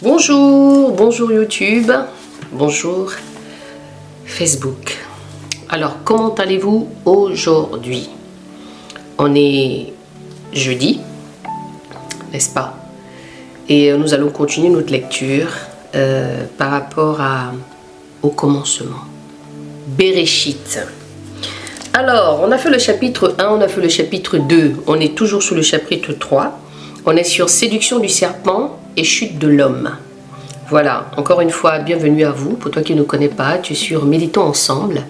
Bonjour, bonjour YouTube, bonjour Facebook. Alors, comment allez-vous aujourd'hui? On est jeudi, n'est-ce pas? Et nous allons continuer notre lecture par rapport au commencement. Bereshit. Alors, on a fait le chapitre 1, on a fait le chapitre 2, on est toujours sur le chapitre 3. On est sur séduction du serpent et chute de l'homme. Voilà, encore une fois, bienvenue à vous. Pour toi qui ne connais pas, tu es sur Méditons Ensemble.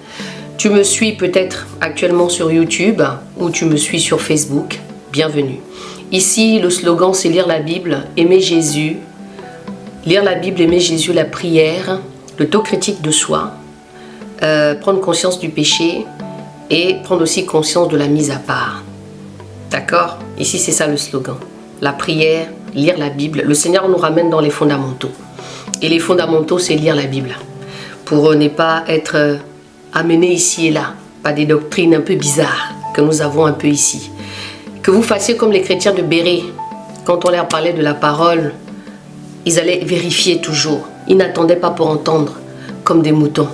Tu me suis peut-être actuellement sur YouTube ou tu me suis sur Facebook. Bienvenue. Ici, le slogan, c'est lire la Bible, aimer Jésus. Lire la Bible, aimer Jésus, la prière, l'autocritique de soi, prendre conscience du péché et prendre aussi conscience de la mise à part. D'accord? Ici, c'est ça le slogan. La prière, lire la Bible. Le Seigneur nous ramène dans les fondamentaux. Et les fondamentaux, c'est lire la Bible. Pour ne pas être amené ici et là, par des doctrines un peu bizarres que nous avons un peu ici. Que vous fassiez comme les chrétiens de Béret. Quand on leur parlait de la parole, ils allaient vérifier toujours. Ils n'attendaient pas pour entendre, comme des moutons.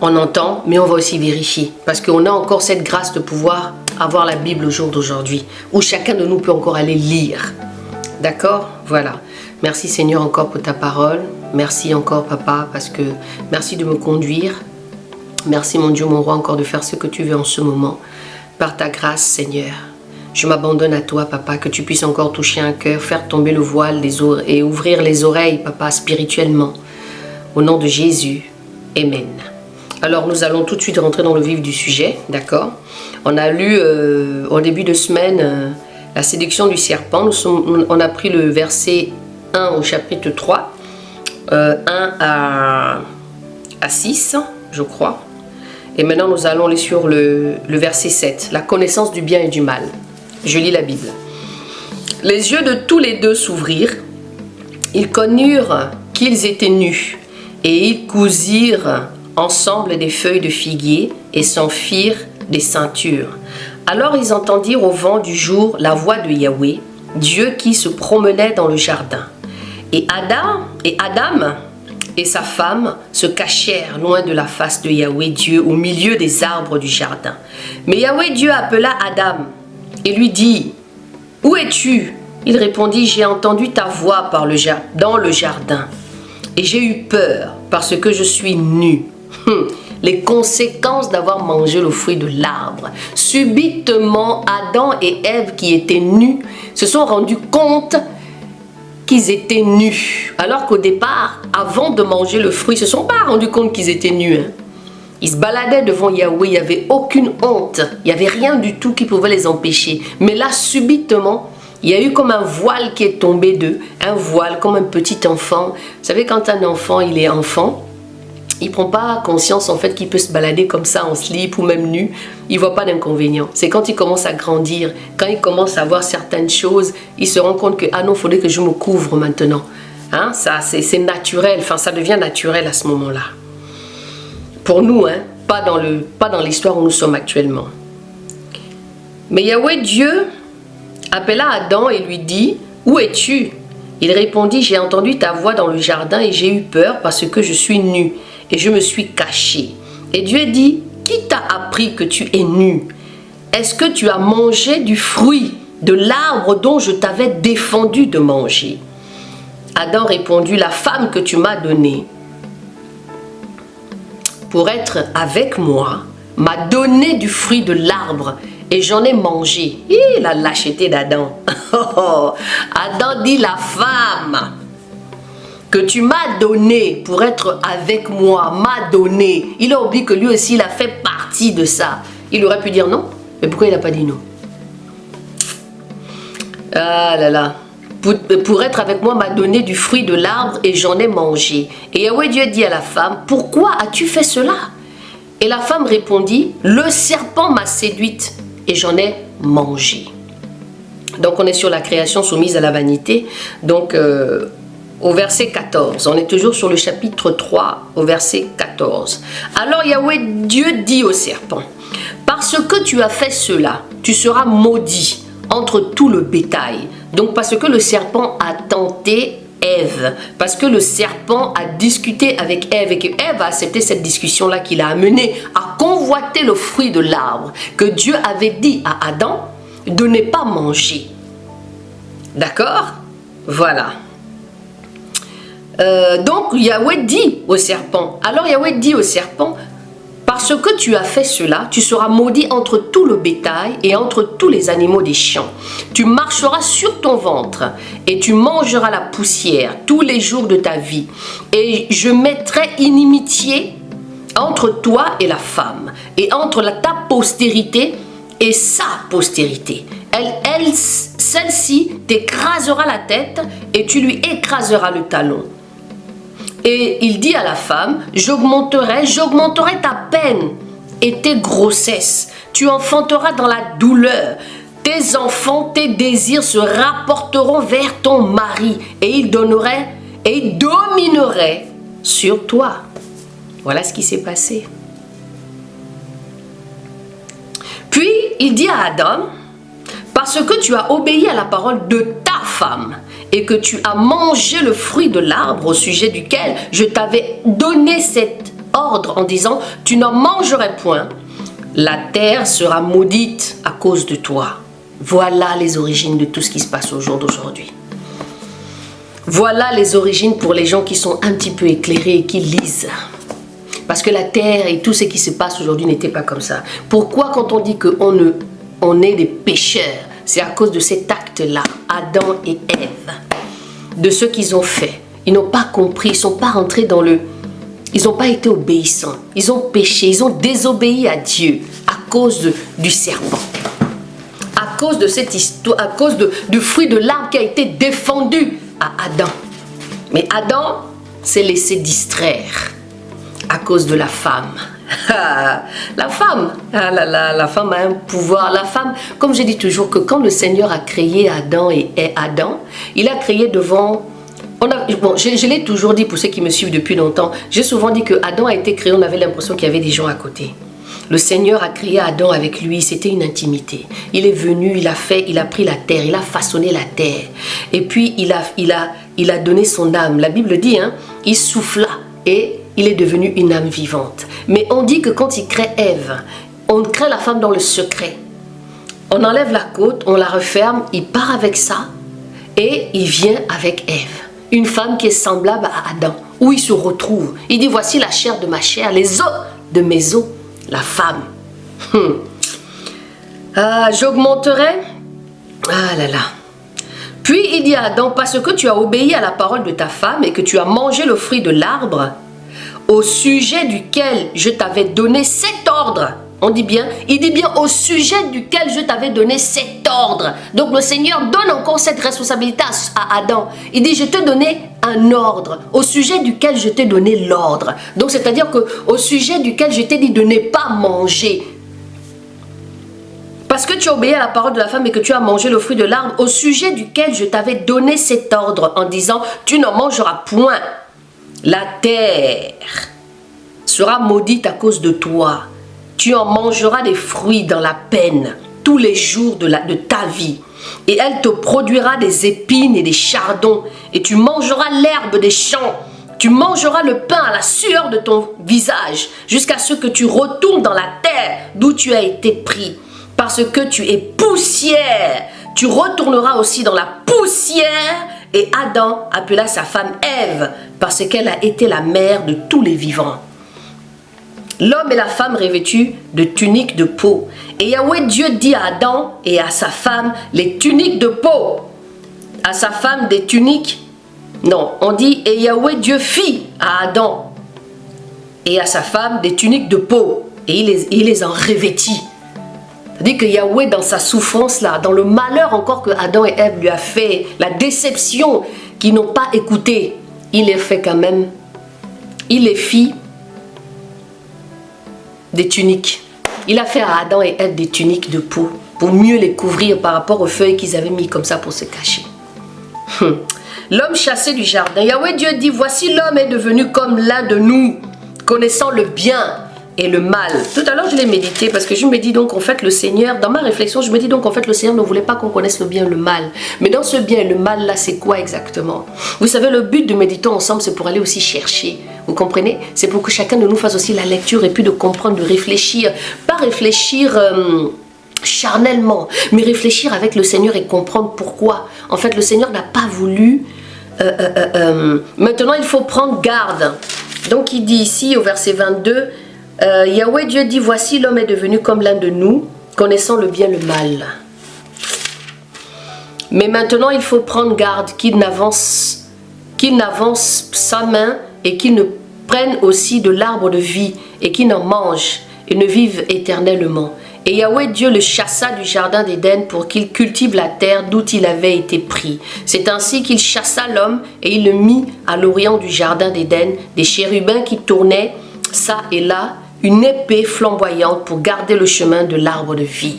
On entend, mais on va aussi vérifier. Parce qu'on a encore cette grâce de pouvoir avoir la Bible au jour d'aujourd'hui, où chacun de nous peut encore aller lire. D'accord? Voilà. Merci Seigneur encore pour ta parole. Merci encore Papa, parce que merci de me conduire. Merci mon Dieu, mon roi, encore de faire ce que tu veux en ce moment. Par ta grâce Seigneur. Je m'abandonne à toi Papa, que tu puisses encore toucher un cœur, faire tomber le voile et ouvrir les oreilles Papa, spirituellement. Au nom de Jésus. Amen. Alors nous allons tout de suite rentrer dans le vif du sujet, d'accord? On a lu au début de semaine la séduction du serpent. On a pris le verset 1 au chapitre 3, 1 à 6, je crois. Et maintenant nous allons aller sur le verset 7, la connaissance du bien et du mal. Je lis la Bible. Les yeux de tous les deux s'ouvrirent, ils connurent qu'ils étaient nus, et ils cousirent ensemble des feuilles de figuier et s'en firent des ceintures. Alors ils entendirent au vent du jour la voix de Yahweh, Dieu qui se promenait dans le jardin. Et Adam et sa femme se cachèrent loin de la face de Yahweh Dieu au milieu des arbres du jardin. Mais Yahweh Dieu appela Adam et lui dit, « Où es-tu » Il répondit, « J'ai entendu ta voix dans le jardin et j'ai eu peur parce que je suis nu. » Les conséquences d'avoir mangé le fruit de l'arbre. Subitement, Adam et Ève qui étaient nus se sont rendus compte qu'ils étaient nus. Alors qu'au départ, avant de manger le fruit, ils ne se sont pas rendus compte qu'ils étaient nus. Ils se baladaient devant Yahweh, il n'y avait aucune honte. Il n'y avait rien du tout qui pouvait les empêcher. Mais là, subitement, il y a eu comme un voile qui est tombé d'eux. Un voile, comme un petit enfant. Vous savez, quand un enfant, il est enfant, il ne prend pas conscience en fait qu'il peut se balader comme ça en slip ou même nu. Il ne voit pas d'inconvénient. C'est quand il commence à grandir, quand il commence à voir certaines choses, il se rend compte que ah non, il faudrait que je me couvre maintenant. Hein, ça, c'est naturel, enfin ça devient naturel à ce moment-là. Pour nous, hein, pas dans l'histoire où nous sommes actuellement. Mais Yahweh Dieu appela Adam et lui dit, « Où es-tu » Il répondit, « J'ai entendu ta voix dans le jardin et j'ai eu peur parce que je suis nu. Et je me suis caché. » Et Dieu dit, « Qui t'a appris que tu es nu? Est-ce que tu as mangé du fruit de l'arbre dont je t'avais défendu de manger? » Adam répondit, « La femme que tu m'as donnée pour être avec moi m'a donné du fruit de l'arbre et j'en ai mangé. » La lâcheté d'Adam. Adam dit, « La femme que tu m'as donné pour être avec moi, m'a donné. » Il a oublié que lui aussi, il a fait partie de ça. Il aurait pu dire non, mais pourquoi il n'a pas dit non? Ah là là. Pour être avec moi, m'a donné du fruit de l'arbre et j'en ai mangé. Et Yahweh Dieu dit à la femme, « Pourquoi as-tu fait cela ?» Et la femme répondit, « Le serpent m'a séduite et j'en ai mangé. » Donc on est sur la création soumise à la vanité. Donc au verset 14, on est toujours sur le chapitre 3 au verset 14. Alors Yahweh Dieu dit au serpent, « Parce que tu as fait cela, tu seras maudit entre tout le bétail. » Donc parce que le serpent a tenté Ève, parce que le serpent a discuté avec Ève et que Ève a accepté cette discussion-là qui l'a amené à convoiter le fruit de l'arbre que Dieu avait dit à Adam de ne pas manger. D'accord? Voilà. Donc Yahweh dit au serpent, alors Yahweh dit au serpent, parce que tu as fait cela, tu seras maudit entre tout le bétail et entre tous les animaux des champs. Tu marcheras sur ton ventre et tu mangeras la poussière tous les jours de ta vie. Et je mettrai inimitié entre toi et la femme, et entre ta postérité et sa postérité. Celle-ci t'écrasera la tête et tu lui écraseras le talon. Et il dit à la femme, j'augmenterai ta peine et tes grossesses. Tu enfanteras dans la douleur. Tes enfants, tes désirs se rapporteront vers ton mari et il dominerait sur toi. Voilà ce qui s'est passé. Puis il dit à Adam, parce que tu as obéi à la parole de ta femme et que tu as mangé le fruit de l'arbre au sujet duquel je t'avais donné cet ordre en disant, tu n'en mangerais point, la terre sera maudite à cause de toi. Voilà les origines de tout ce qui se passe au jour d'aujourd'hui. Voilà les origines pour les gens qui sont un petit peu éclairés et qui lisent. Parce que la terre et tout ce qui se passe aujourd'hui n'était pas comme ça. Pourquoi quand on dit qu'on est des pécheurs, c'est à cause de cet acte-là, Adam et Ève, de ce qu'ils ont fait. Ils n'ont pas compris, ils ne sont pas rentrés dans le... Ils n'ont pas été obéissants, ils ont péché, ils ont désobéi à Dieu à cause du serpent. À cause de cette histoire, à cause du fruit de l'arbre qui a été défendu à Adam. Mais Adam s'est laissé distraire à cause de la femme. La femme, ah là là, la femme a un pouvoir. La femme, comme je dis toujours, que quand le Seigneur a créé Adam et Adam, il a créé devant... je l'ai toujours dit pour ceux qui me suivent depuis longtemps, j'ai souvent dit que Adam a été créé, on avait l'impression qu'il y avait des gens à côté. Le Seigneur a créé Adam avec lui, c'était une intimité. Il est venu, il a pris la terre, il a façonné la terre. Et puis il a donné son âme. La Bible dit, hein, il souffla et il est devenu une âme vivante. Mais on dit que quand il crée Ève, on crée la femme dans le secret. On enlève la côte, on la referme, il part avec ça et il vient avec Ève. Une femme qui est semblable à Adam, où il se retrouve. Il dit, voici la chair de ma chair, les os de mes os, la femme. J'augmenterai. Ah là là. Puis il dit à Adam, parce que tu as obéi à la parole de ta femme et que tu as mangé le fruit de l'arbre, au sujet duquel je t'avais donné cet ordre. On dit bien, il dit bien au sujet duquel je t'avais donné cet ordre. Donc le Seigneur donne encore cette responsabilité à Adam. Il dit, je t'ai donné un ordre, au sujet duquel je t'ai donné l'ordre. Donc c'est-à-dire que au sujet duquel je t'ai dit de ne pas manger. Parce que tu as obéi à la parole de la femme et que tu as mangé le fruit de l'arbre, au sujet duquel je t'avais donné cet ordre en disant, tu n'en mangeras point. La terre sera maudite à cause de toi. Tu en mangeras des fruits dans la peine tous les jours de ta vie. Et elle te produira des épines et des chardons. Et tu mangeras l'herbe des champs. Tu mangeras le pain à la sueur de ton visage jusqu'à ce que tu retournes dans la terre d'où tu as été pris. Parce que tu es poussière. Tu retourneras aussi dans la poussière. Et Adam appela sa femme Ève parce qu'elle a été la mère de tous les vivants. L'homme et la femme revêtus de tuniques de peau. Et Yahweh Dieu dit à Adam et à sa femme les tuniques de peau. À sa femme des tuniques. Non, on dit et Yahweh Dieu fit à Adam et à sa femme des tuniques de peau. Et il les en revêtit. C'est-à-dire que Yahweh, dans sa souffrance là, dans le malheur encore que Adam et Ève lui a fait, la déception qu'ils n'ont pas écouté, il les fait quand même. Il les fit des tuniques. Il a fait à Adam et Ève des tuniques de peau pour mieux les couvrir par rapport aux feuilles qu'ils avaient mis comme ça pour se cacher. L'homme chassé du jardin. Yahweh Dieu dit, voici l'homme est devenu comme l'un de nous, connaissant le bien et le mal. Tout à l'heure, je l'ai médité parce que je me dis donc en fait le Seigneur, dans ma réflexion, je me dis donc en fait le Seigneur ne voulait pas qu'on connaisse le bien et le mal. Mais dans ce bien et le mal là, c'est quoi exactement? Vous savez, le but de méditer ensemble, c'est pour aller aussi chercher. Vous comprenez? C'est pour que chacun de nous fasse aussi la lecture et puis de comprendre, de réfléchir. Pas réfléchir charnellement, mais réfléchir avec le Seigneur et comprendre pourquoi. En fait, le Seigneur n'a pas voulu... Maintenant, il faut prendre garde. Donc, il dit ici au verset 22... Yahweh Dieu dit, voici l'homme est devenu comme l'un de nous, connaissant le bien et le mal. Mais maintenant il faut prendre garde qu'il n'avance sa main et qu'il ne prenne aussi de l'arbre de vie et qu'il n'en mange et ne vive éternellement. Et Yahweh Dieu le chassa du jardin d'Éden pour qu'il cultive la terre d'où il avait été pris. C'est ainsi qu'il chassa l'homme et il le mit à l'orient du jardin d'Éden, des chérubins qui tournaient ça et là, une épée flamboyante pour garder le chemin de l'arbre de vie.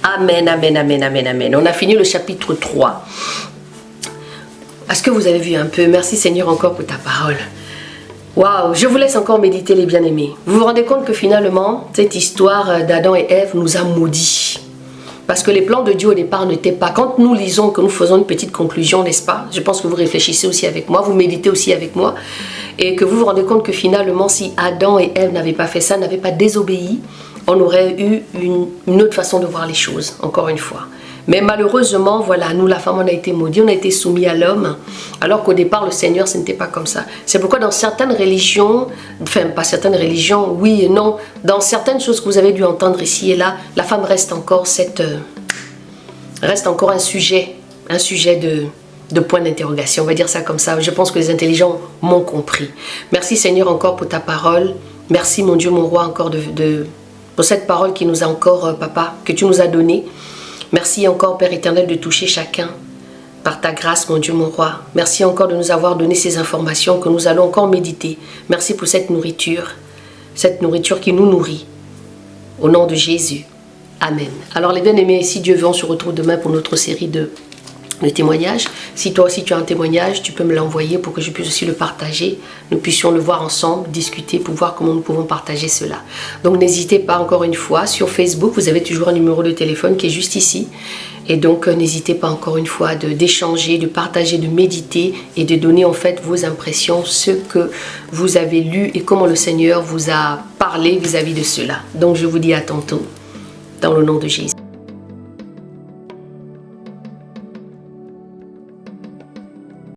Amen, amen, amen, amen, amen. On a fini le chapitre 3. Est-ce que vous avez vu un peu? Merci Seigneur encore pour ta parole. Waouh, je vous laisse encore méditer les bien-aimés. Vous vous rendez compte que finalement, cette histoire d'Adam et Ève nous a maudits. Parce que les plans de Dieu au départ n'étaient pas... Quand nous lisons, que nous faisons une petite conclusion, n'est-ce pas? Je pense que vous réfléchissez aussi avec moi, vous méditez aussi avec moi. Et que vous vous rendez compte que finalement, si Adam et Ève n'avaient pas fait ça, n'avaient pas désobéi, on aurait eu une autre façon de voir les choses, encore une fois. Mais malheureusement, voilà, nous, la femme, on a été maudits, on a été soumis à l'homme, alors qu'au départ, le Seigneur, ce n'était pas comme ça. C'est pourquoi dans certaines religions, enfin, pas certaines religions, oui et non, dans certaines choses que vous avez dû entendre ici et là, la femme reste encore un sujet de point d'interrogation, on va dire ça comme ça. Je pense que les intelligents m'ont compris. Merci Seigneur encore pour ta parole. Merci mon Dieu, mon roi, encore pour cette parole qui nous a encore, papa, que tu nous as donnée. Merci encore, Père éternel, de toucher chacun par ta grâce, mon Dieu, mon roi. Merci encore de nous avoir donné ces informations que nous allons encore méditer. Merci pour cette nourriture qui nous nourrit. Au nom de Jésus. Amen. Alors les bien-aimés, si Dieu veut, on se retrouve demain pour notre série de témoignages. Si toi aussi tu as un témoignage, tu peux me l'envoyer pour que je puisse aussi le partager. Nous puissions le voir ensemble, discuter pour voir comment nous pouvons partager cela. Donc n'hésitez pas encore une fois, sur Facebook, vous avez toujours un numéro de téléphone qui est juste ici. Et donc n'hésitez pas encore une fois d'échanger, de partager, de méditer et de donner en fait vos impressions, ce que vous avez lu et comment le Seigneur vous a parlé vis-à-vis de cela. Donc je vous dis à tantôt, dans le nom de Jésus.